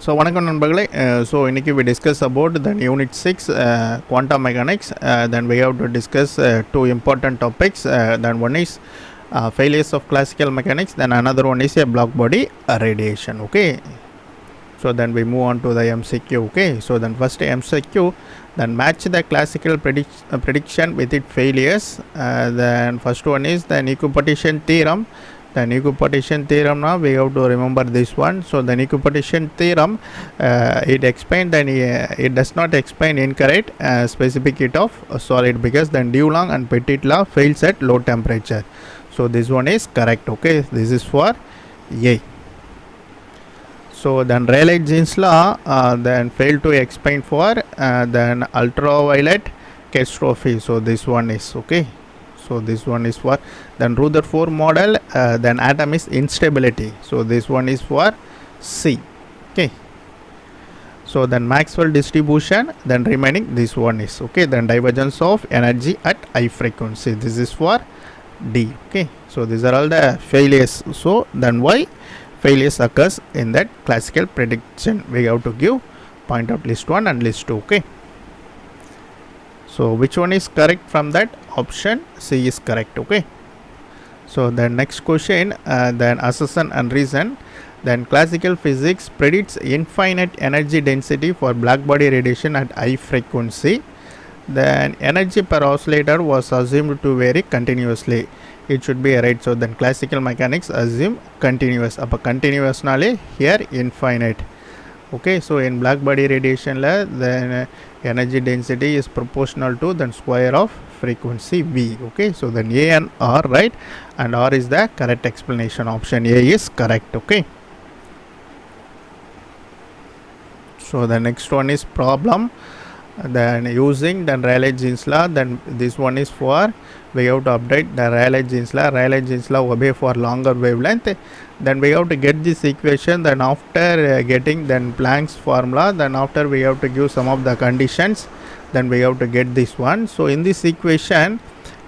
So வணக்கம் நண்பர்களே. So இன்றைக்கி we discuss about then unit 6 quantum mechanics. Then we have to discuss two important topics. Then one is failures of classical mechanics, then another one is a black body radiation. Okay, so then we move on to the MCQ. Okay, so then first MCQ, then match the classical prediction with its failures. Then first one is the equipartition theorem. The equipartition theorem, now we have to remember this one. So the equipartition theorem, it explains, then it does not explain incorrect specificity of a solid, because then Dulong and Petit law fails at low temperature. So this one is correct. Okay, this is for A. So then Rayleigh-Jeans law then failed to explain for then ultraviolet catastrophe. So this one is okay. So this one is for then Rutherford model, then atom is instability. So this one is for C. Okay, so then Maxwell distribution, then remaining this one is okay. Then divergence of energy at high frequency, this is for D. Okay, so these are all the failures. So then why failures occurs in that classical prediction, we have to give point out list 1 and list 2. Okay, so which one is correct from that? Option C is correct. Okay, so the next question, then assertion and reason. Then classical physics predicts infinite energy density for black body radiation at high frequency. Then energy per oscillator was assumed to vary continuously. It should be right. So then classical mechanics assume continuous. Appa continuous nale here infinite. Okay, so in black body radiation la, then energy density is proportional to then square of frequency V. Okay, so then A and R right, and R is the correct explanation. Option A is correct. Okay, so the next one is problem. Then using then Rayleigh-Jeans law, then this one is for we have to update the Rayleigh-Jeans law. Rayleigh-Jeans law obey for longer wavelength. Then we have to get this equation. Then after getting then Planck's formula, then after we have to give some of the conditions. Then we have to get this one. So in this equation,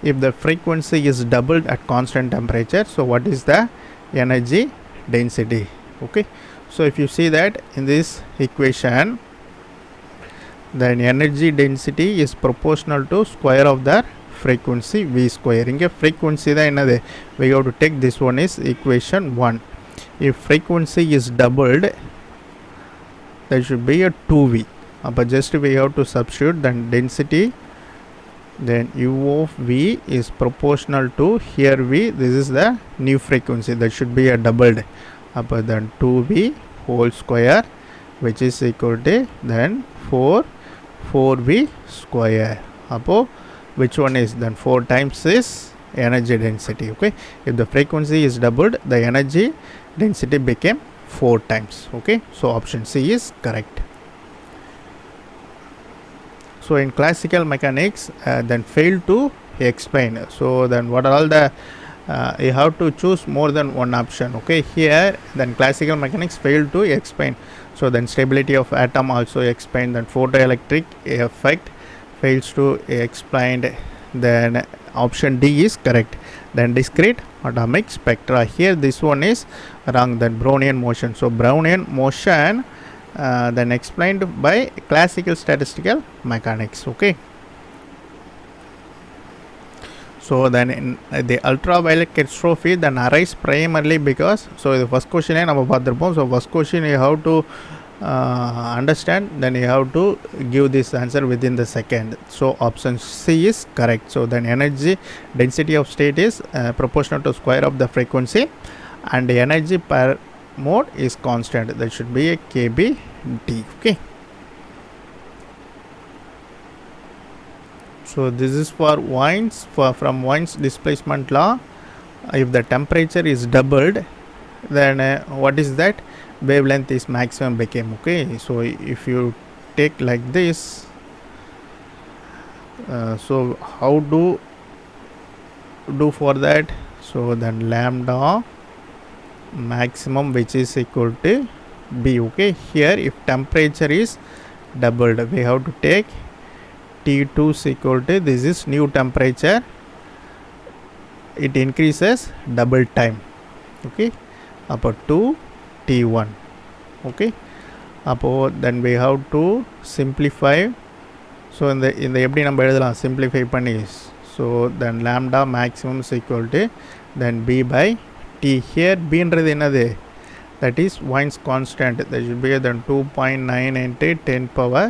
if the frequency is doubled at constant temperature, so what is the energy density? Okay, so if you see that in this equation, then energy density is proportional to square of the frequency V square. In frequency the another, we have to take this one is equation 1. If frequency is doubled, there should be a 2V. But just we have to substitute then density, then U of V is proportional to here V, this is the new frequency, that should be a doubled, but then 2V whole square, which is equal to then 4V square. Apo which one is then 4 times is energy density. Okay, if the frequency is doubled, the energy density became 4 times. Okay, so option C is correct. So in classical mechanics, then fail to explain. So then what are all the you have to choose more than one option. Okay, here then classical mechanics fail to explain. So then stability of atom also explain. Then photoelectric effect fails to explain. Then option D is correct. Then discrete atomic spectra, here this one is wrong. Then Brownian motion. So Brownian motion then explained by classical statistical mechanics. Okay, so then in the ultraviolet catastrophe then arise primarily because, so the first question நம்ம பார்த்திருப்போம். So first question you have to understand, then you have to give this answer within the second. So option C is correct. So then energy density of state is proportional to square of the frequency, and the energy per mode is constant, that should be a KBT. Okay, so this is for Wien's, from Wien's displacement law. If the temperature is doubled, then what is that? Wavelength is maximum became. Okay, so if you take like this, so how do for that? So then lambda maximum, which is equal to B. Okay, here if temperature is doubled, we have to take T2 is equal to, this is new temperature, it increases double time. Okay, up to T1. Okay, அப்போது then we have to simplify. So இந்த எப்படி நம்ம எழுதலாம் simplify பண்ணி. So then lambda maximum is equal to then b by t. Here b என்றது என்னது, that is Wien's constant, that should be then 2.9 into 10 power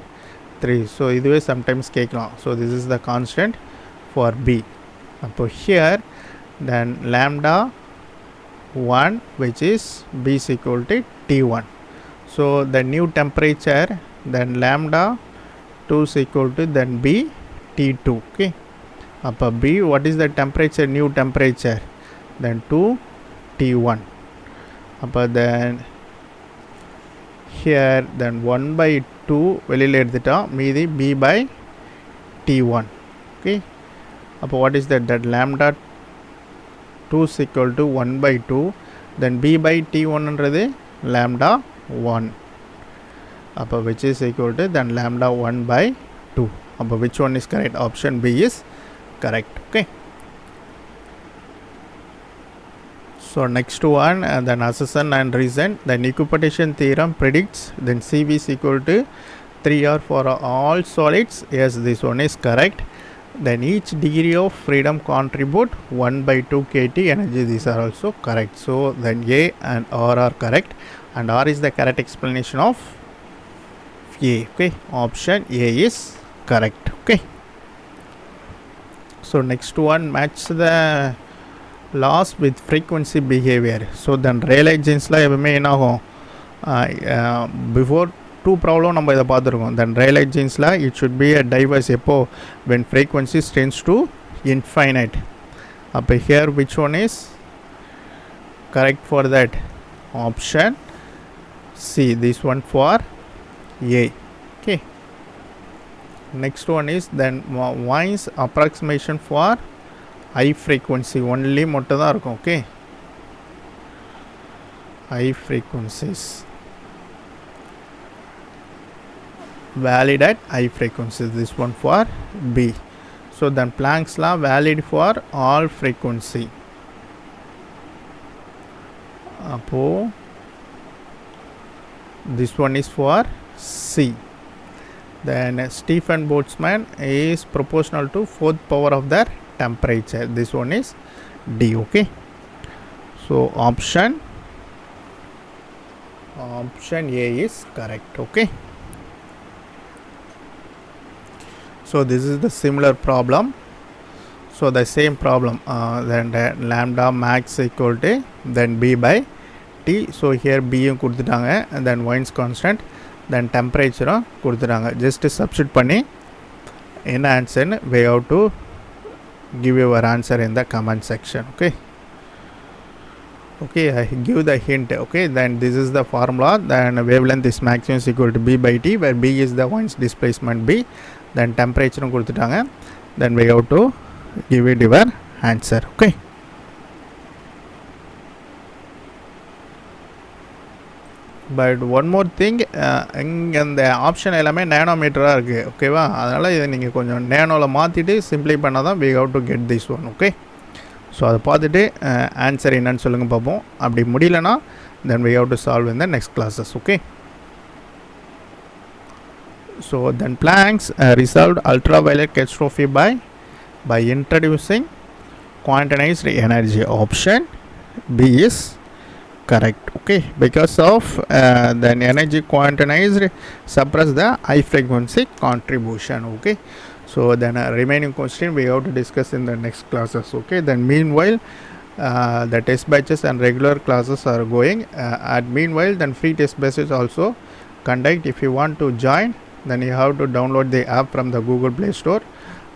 3. So இதுவே sometimes கேட்கலாம். So this is the constant for b. அப்போ here then lambda 1 which is b is equal to T1. So the new temperature then lambda 2 is equal to then b T2. Okay, upper b, what is the temperature, new temperature, then 2 T1. upper then here then 1 by 2 வெளியில் எடுத்துட்டா மீதி b by T1. Okay, அப்போ what is that lambda 2 is equal to 1 by 2, then b by T1 என்றது lambda 1. அப்போ which is equal to then lambda 1 by 2. அப்போ which one is correct? Option B is correct. Okay, so next one then assertion and reason. Then equipotation theorem predicts then CV is equal to 3R for all solids. Yes, this one is correct. Then each degree of freedom contribute 1 by 2 kT energy. These are also correct. So then A and R are correct, and R is the correct explanation of A. Okay, option A is correct. Okay, so next one, match the laws with frequency behavior. So then Rayleigh jeans la evume enagum before 2 problem நம்ம இதை பார்த்துருக்கோம். then Rayleigh jeans la it should be a diverse எப்போ when frequency tends to infinite. அப்போ here which one is correct for that? Option C, this one for A. Okay, next one is then Wien's approximation for high frequency only மட்டும் தான் இருக்கும். Okay, high frequencies valid at high frequencies, this one for B. So then Planck's law valid for all frequency. Appo this one is for C. Then Stephen Boltzmann is proportional to 4th power of their temperature. This one is D. Okay, so option A is correct. Okay, so this is the similar problem. So the same problem then lambda max equal to then b by t. so here b யும் கொடுத்துட்டாங்க, and then Wien's constant, then temperature கொடுத்துட்டாங்க. just substitute பண்ணி என்ன ஆன்சர்னு we have to give your answer in the comment section. Okay, okay, I give the hint. Okay, then this is the formula. Then wavelength is maximum is equal to b by t, where b is the Wien's displacement b, then temperature கொடுத்துட்டாங்க, then we have to give it your answer. Okay, but one more thing, இங்கே இந்த option எல்லாமே நேனோமீட்டராக இருக்குது. ஓகேவா, அதனால் இதை நீங்கள் கொஞ்சம் நேனோவில் மாற்றிட்டு சிம்பிளை பண்ணால் தான் we have to get this one. Okay, so அதை பார்த்துட்டு ஆன்சர் என்னன்னு சொல்லுங்கள் பார்ப்போம். அப்படி முடியலனா then we have to solve in the next classes. Okay, so then Planck's resolved ultraviolet catastrophe by introducing quantized energy. Option B is correct. Okay, because of then energy quantized suppress the high frequency contribution. Okay, so then remaining question we have to discuss in the next classes. Okay, then meanwhile the test batches and regular classes are going. At meanwhile then free test batches also conduct. If you want to join, then you have to download the app from the Google Play Store.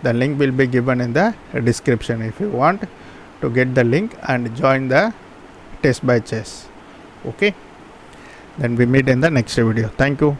The link will be given in the description if you want to get the link and join the test batches. Okay, then we meet in the next video. Thank you.